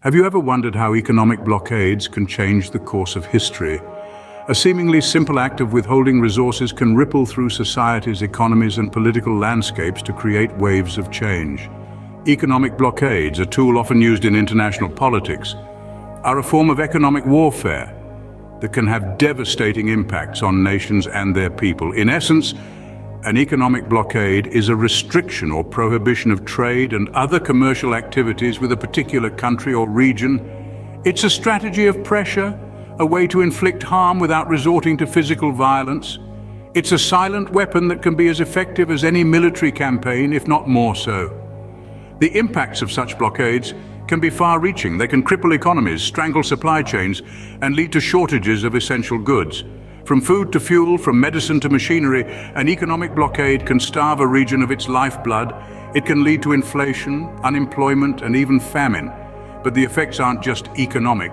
Have you ever wondered how economic blockades can change the course of history? A seemingly simple act of withholding resources can ripple through societies, economies, and political landscapes to create waves of change. Economic blockades, a tool often used in international politics, are a form of economic warfare that can have devastating impacts on nations and their people. In essence, an economic blockade is a restriction or prohibition of trade and other commercial activities with a particular country or region. It's a strategy of pressure, a way to inflict harm without resorting to physical violence. It's a silent weapon that can be as effective as any military campaign, if not more so. The impacts of such blockades can be far-reaching. They can cripple economies, strangle supply chains, and lead to shortages of essential goods. From food to fuel, from medicine to machinery, an economic blockade can starve a region of its lifeblood. It can lead to inflation, unemployment, and even famine. But the effects aren't just economic.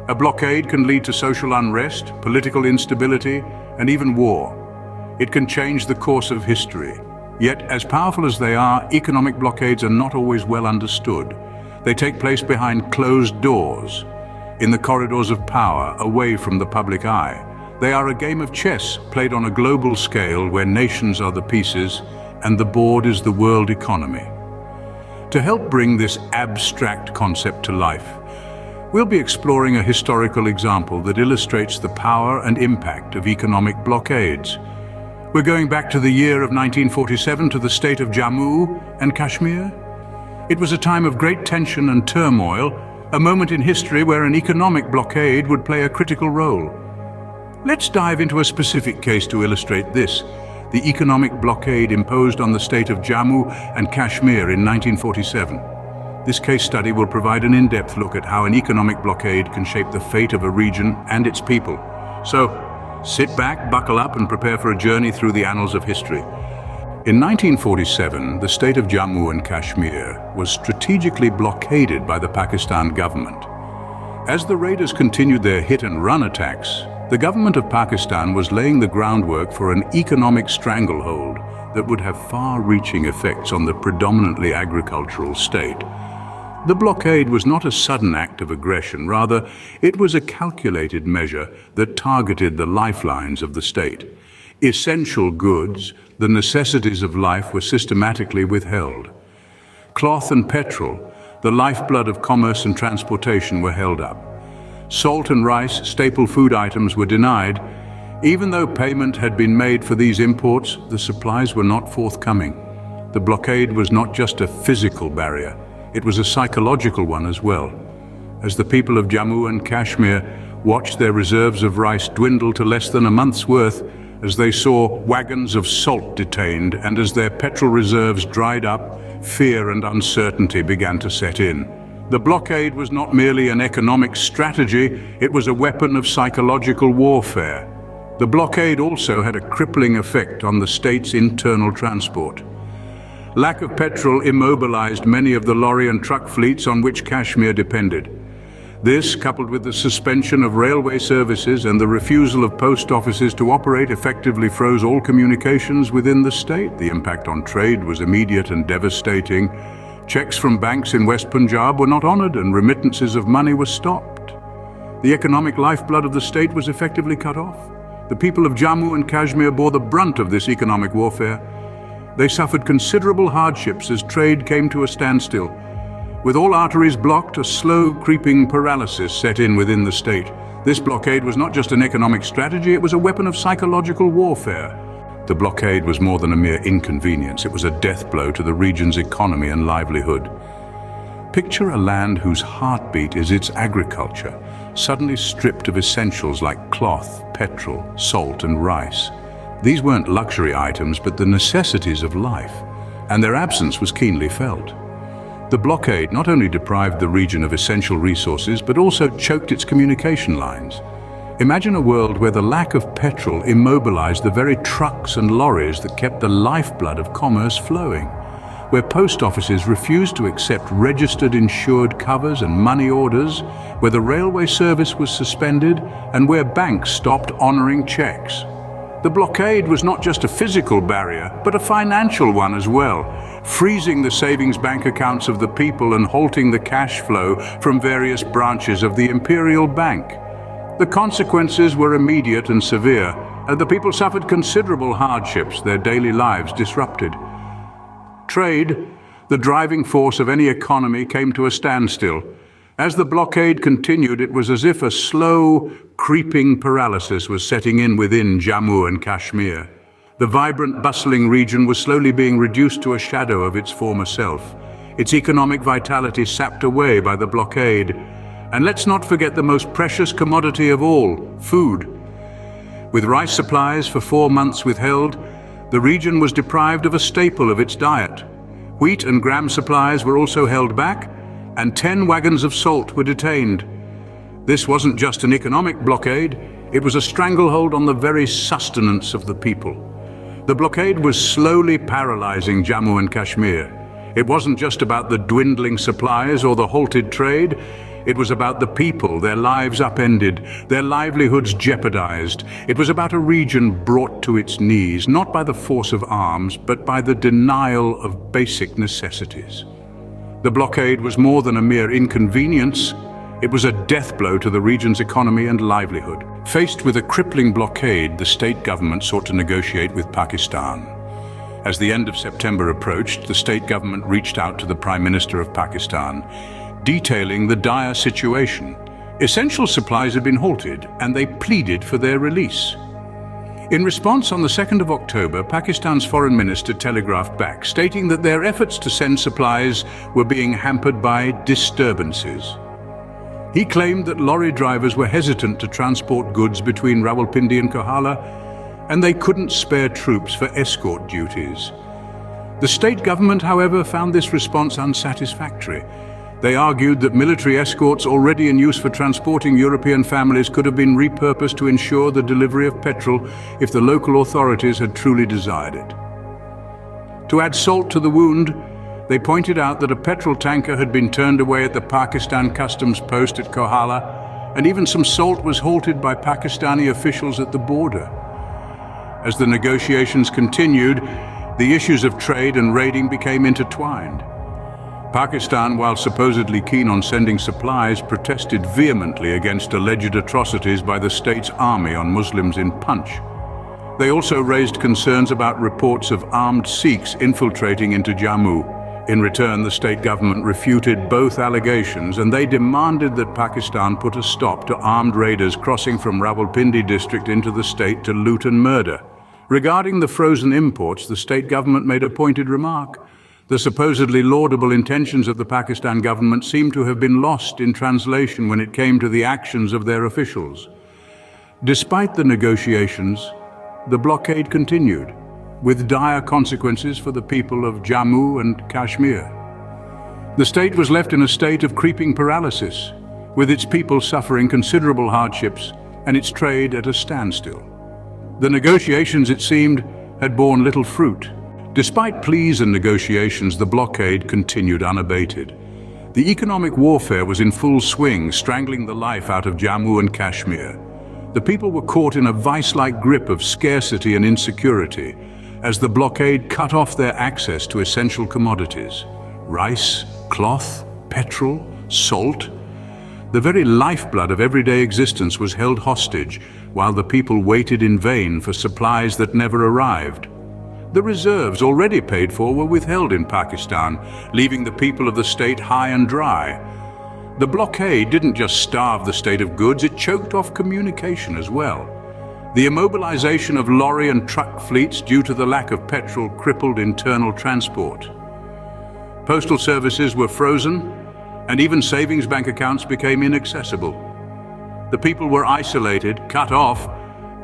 A blockade can lead to social unrest, political instability, and even war. It can change the course of history. Yet, as powerful as they are, economic blockades are not always well understood. They take place behind closed doors, in the corridors of power, away from the public eye. They are a game of chess played on a global scale where nations are the pieces and the board is the world economy. To help bring this abstract concept to life, we'll be exploring a historical example that illustrates the power and impact of economic blockades. We're going back to the year of 1947 to the state of Jammu and Kashmir. It was a time of great tension and turmoil, a moment in history where an economic blockade would play a critical role. Let's dive into a specific case to illustrate this: the economic blockade imposed on the state of Jammu and Kashmir in 1947. This case study will provide an in-depth look at how an economic blockade can shape the fate of a region and its people. So, sit back, buckle up, and prepare for a journey through the annals of history. In 1947, the state of Jammu and Kashmir was strategically blockaded by the Pakistan government. As the raiders continued their hit-and-run attacks, the government of Pakistan was laying the groundwork for an economic stranglehold that would have far-reaching effects on the predominantly agricultural state. The blockade was not a sudden act of aggression, rather, it was a calculated measure that targeted the lifelines of the state. Essential goods, the necessities of life, were systematically withheld. Cloth and petrol, the lifeblood of commerce and transportation, were held up. Salt and rice, staple food items, were denied. Even though payment had been made for these imports, the supplies were not forthcoming. The blockade was not just a physical barrier, it was a psychological one as well. As the people of Jammu and Kashmir watched their reserves of rice dwindle to less than a month's worth, as they saw wagons of salt detained, and as their petrol reserves dried up, fear and uncertainty began to set in. The blockade was not merely an economic strategy, it was a weapon of psychological warfare. The blockade also had a crippling effect on the state's internal transport. Lack of petrol immobilized many of the lorry and truck fleets on which Kashmir depended. This, coupled with the suspension of railway services and the refusal of post offices to operate, effectively froze all communications within the state. The impact on trade was immediate and devastating. Checks from banks in West Punjab were not honored and remittances of money were stopped. The economic lifeblood of the state was effectively cut off. The people of Jammu and Kashmir bore the brunt of this economic warfare. They suffered considerable hardships as trade came to a standstill. With all arteries blocked, a slow, creeping paralysis set in within the state. This blockade was not just an economic strategy, it was a weapon of psychological warfare. The blockade was more than a mere inconvenience, it was a death blow to the region's economy and livelihood. Picture a land whose heartbeat is its agriculture, suddenly stripped of essentials like cloth, petrol, salt, and rice. These weren't luxury items, but the necessities of life, and their absence was keenly felt. The blockade not only deprived the region of essential resources, but also choked its communication lines. Imagine a world where the lack of petrol immobilized the very trucks and lorries that kept the lifeblood of commerce flowing, where post offices refused to accept registered insured covers and money orders, where the railway service was suspended, and where banks stopped honoring checks. The blockade was not just a physical barrier, but a financial one as well, freezing the savings bank accounts of the people and halting the cash flow from various branches of the imperial bank. The consequences were immediate and severe, and the people suffered considerable hardships, their daily lives disrupted. Trade, the driving force of any economy, came to a standstill. As the blockade continued, it was as if a slow, creeping paralysis was setting in within Jammu and Kashmir. The vibrant, bustling region was slowly being reduced to a shadow of its former self, its economic vitality sapped away by the blockade. And let's not forget the most precious commodity of all, food. With rice supplies for 4 months withheld, the region was deprived of a staple of its diet. Wheat and gram supplies were also held back, and 10 wagons of salt were detained. This wasn't just an economic blockade, it was a stranglehold on the very sustenance of the people. The blockade was slowly paralyzing Jammu and Kashmir. It wasn't just about the dwindling supplies or the halted trade, it was about the people, their lives upended, their livelihoods jeopardized. It was about a region brought to its knees, not by the force of arms, but by the denial of basic necessities. The blockade was more than a mere inconvenience. It was a death blow to the region's economy and livelihood. Faced with a crippling blockade, the state government sought to negotiate with Pakistan. As the end of September approached, the state government reached out to the Prime Minister of Pakistan, detailing the dire situation. Essential supplies had been halted, and they pleaded for their release. In response, on the 2nd of October, Pakistan's foreign minister telegraphed back, stating that their efforts to send supplies were being hampered by disturbances. He claimed that lorry drivers were hesitant to transport goods between Rawalpindi and Kohala, and they couldn't spare troops for escort duties. The state government, however, found this response unsatisfactory. They argued that military escorts already in use for transporting European families could have been repurposed to ensure the delivery of petrol if the local authorities had truly desired it. To add salt to the wound, they pointed out that a petrol tanker had been turned away at the Pakistan customs post at Kohala, and even some salt was halted by Pakistani officials at the border. As the negotiations continued, the issues of trade and raiding became intertwined. Pakistan, while supposedly keen on sending supplies, protested vehemently against alleged atrocities by the state's army on Muslims in Punch. They also raised concerns about reports of armed Sikhs infiltrating into Jammu. In return, the state government refuted both allegations, and they demanded that Pakistan put a stop to armed raiders crossing from Rawalpindi district into the state to loot and murder. Regarding the frozen imports, the state government made a pointed remark. The supposedly laudable intentions of the Pakistan government seemed to have been lost in translation when it came to the actions of their officials. Despite the negotiations, the blockade continued, with dire consequences for the people of Jammu and Kashmir. The state was left in a state of creeping paralysis, with its people suffering considerable hardships and its trade at a standstill. The negotiations, it seemed, had borne little fruit. Despite pleas and negotiations, the blockade continued unabated. The economic warfare was in full swing, strangling the life out of Jammu and Kashmir. The people were caught in a vice-like grip of scarcity and insecurity as the blockade cut off their access to essential commodities. Rice, cloth, petrol, salt. The very lifeblood of everyday existence was held hostage, while the people waited in vain for supplies that never arrived. The reserves already paid for were withheld in Pakistan, leaving the people of the state high and dry. The blockade didn't just starve the state of goods, it choked off communication as well. The immobilization of lorry and truck fleets due to the lack of petrol crippled internal transport. Postal services were frozen, and even savings bank accounts became inaccessible. The people were isolated, cut off,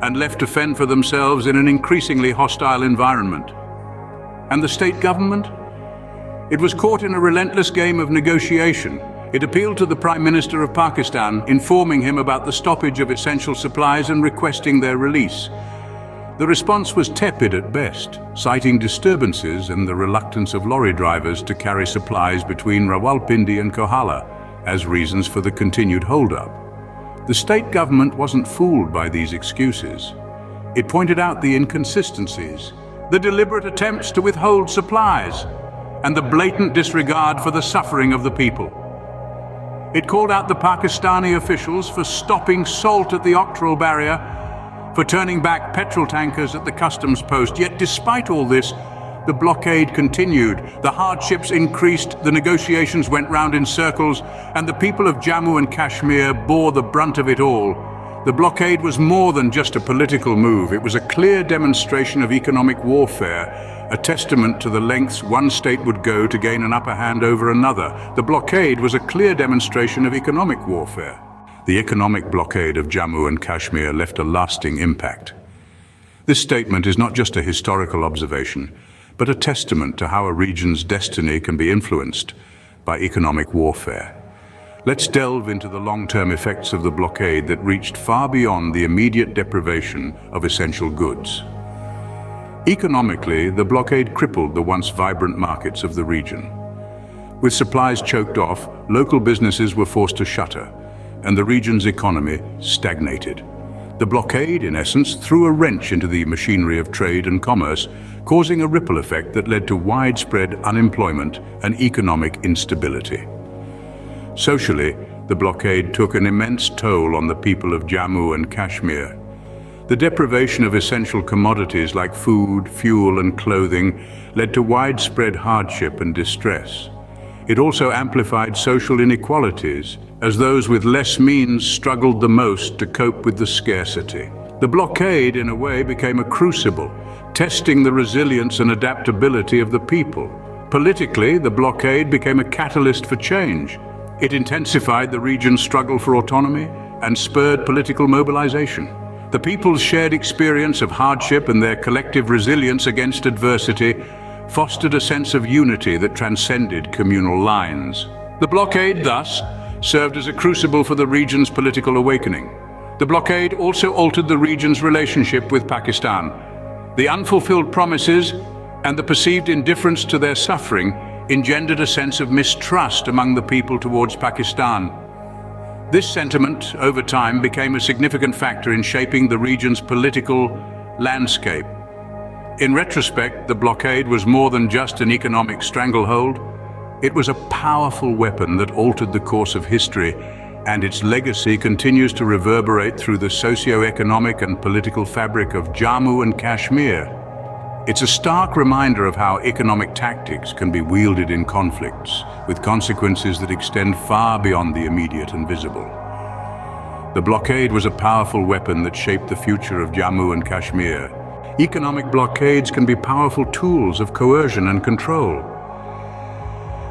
and left to fend for themselves in an increasingly hostile environment. And the state government? It was caught in a relentless game of negotiation. It appealed to the Prime Minister of Pakistan, informing him about the stoppage of essential supplies and requesting their release. The response was tepid at best, citing disturbances and the reluctance of lorry drivers to carry supplies between Rawalpindi and Kohala as reasons for the continued hold-up. The state government wasn't fooled by these excuses. It pointed out the inconsistencies, the deliberate attempts to withhold supplies, and the blatant disregard for the suffering of the people. It called out the Pakistani officials for stopping salt at the Octoral barrier, for turning back petrol tankers at the customs post. Yet despite all this, the blockade continued. The hardships increased, the negotiations went round in circles, and the people of Jammu and Kashmir bore the brunt of it all. The blockade was more than just a political move. It was a clear demonstration of economic warfare, a testament to the lengths one state would go to gain an upper hand over another. The blockade was a clear demonstration of economic warfare. The economic blockade of Jammu and Kashmir left a lasting impact. This statement is not just a historical observation, but a testament to how a region's destiny can be influenced by economic warfare. Let's delve into the long-term effects of the blockade that reached far beyond the immediate deprivation of essential goods. Economically, the blockade crippled the once vibrant markets of the region. With supplies choked off, local businesses were forced to shutter, and the region's economy stagnated. The blockade, in essence, threw a wrench into the machinery of trade and commerce, causing a ripple effect that led to widespread unemployment and economic instability. Socially, the blockade took an immense toll on the people of Jammu and Kashmir. The deprivation of essential commodities like food, fuel, and clothing led to widespread hardship and distress. It also amplified social inequalities, as those with less means struggled the most to cope with the scarcity. The blockade, in a way, became a crucible, testing the resilience and adaptability of the people. Politically, the blockade became a catalyst for change. It intensified the region's struggle for autonomy and spurred political mobilization. The people's shared experience of hardship and their collective resilience against adversity fostered a sense of unity that transcended communal lines. The blockade, thus, served as a crucible for the region's political awakening. The blockade also altered the region's relationship with Pakistan. The unfulfilled promises and the perceived indifference to their suffering engendered a sense of mistrust among the people towards Pakistan. This sentiment, over time, became a significant factor in shaping the region's political landscape. In retrospect, the blockade was more than just an economic stranglehold. It was a powerful weapon that altered the course of history, and its legacy continues to reverberate through the socio-economic and political fabric of Jammu and Kashmir. It's a stark reminder of how economic tactics can be wielded in conflicts, with consequences that extend far beyond the immediate and visible. The blockade was a powerful weapon that shaped the future of Jammu and Kashmir. Economic blockades can be powerful tools of coercion and control.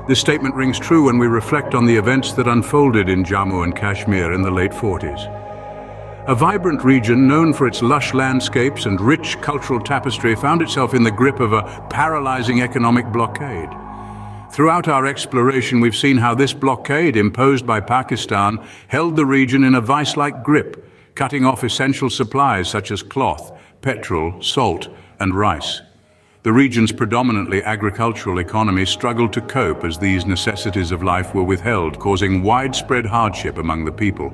This statement rings true when we reflect on the events that unfolded in Jammu and Kashmir in the late 40s. A vibrant region known for its lush landscapes and rich cultural tapestry found itself in the grip of a paralyzing economic blockade. Throughout our exploration, we've seen how this blockade, imposed by Pakistan, held the region in a vice-like grip, cutting off essential supplies such as cloth, petrol, salt, and rice. The region's predominantly agricultural economy struggled to cope as these necessities of life were withheld, causing widespread hardship among the people.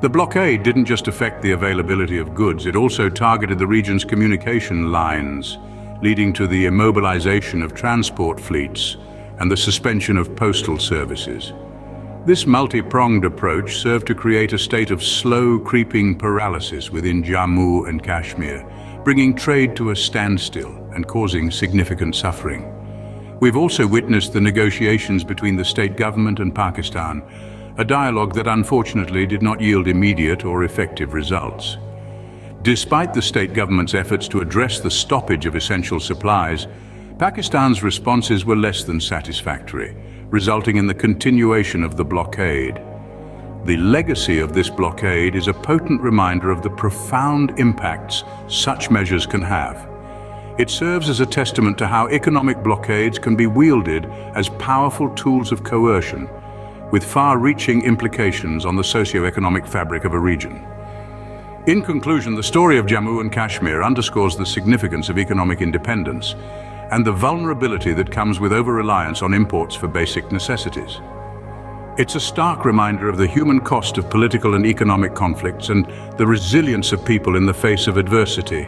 The blockade didn't just affect the availability of goods, it also targeted the region's communication lines, leading to the immobilization of transport fleets and the suspension of postal services. This multi-pronged approach served to create a state of slow creeping paralysis within Jammu and Kashmir, bringing trade to a standstill and causing significant suffering. We've also witnessed the negotiations between the state government and Pakistan, a dialogue that unfortunately did not yield immediate or effective results. Despite the state government's efforts to address the stoppage of essential supplies, Pakistan's responses were less than satisfactory, resulting in the continuation of the blockade. The legacy of this blockade is a potent reminder of the profound impacts such measures can have. It serves as a testament to how economic blockades can be wielded as powerful tools of coercion, with far-reaching implications on the socio-economic fabric of a region. In conclusion, the story of Jammu and Kashmir underscores the significance of economic independence and the vulnerability that comes with over-reliance on imports for basic necessities. It's a stark reminder of the human cost of political and economic conflicts and the resilience of people in the face of adversity.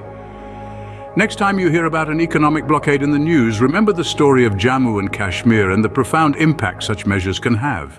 Next time you hear about an economic blockade in the news, remember the story of Jammu and Kashmir and the profound impact such measures can have.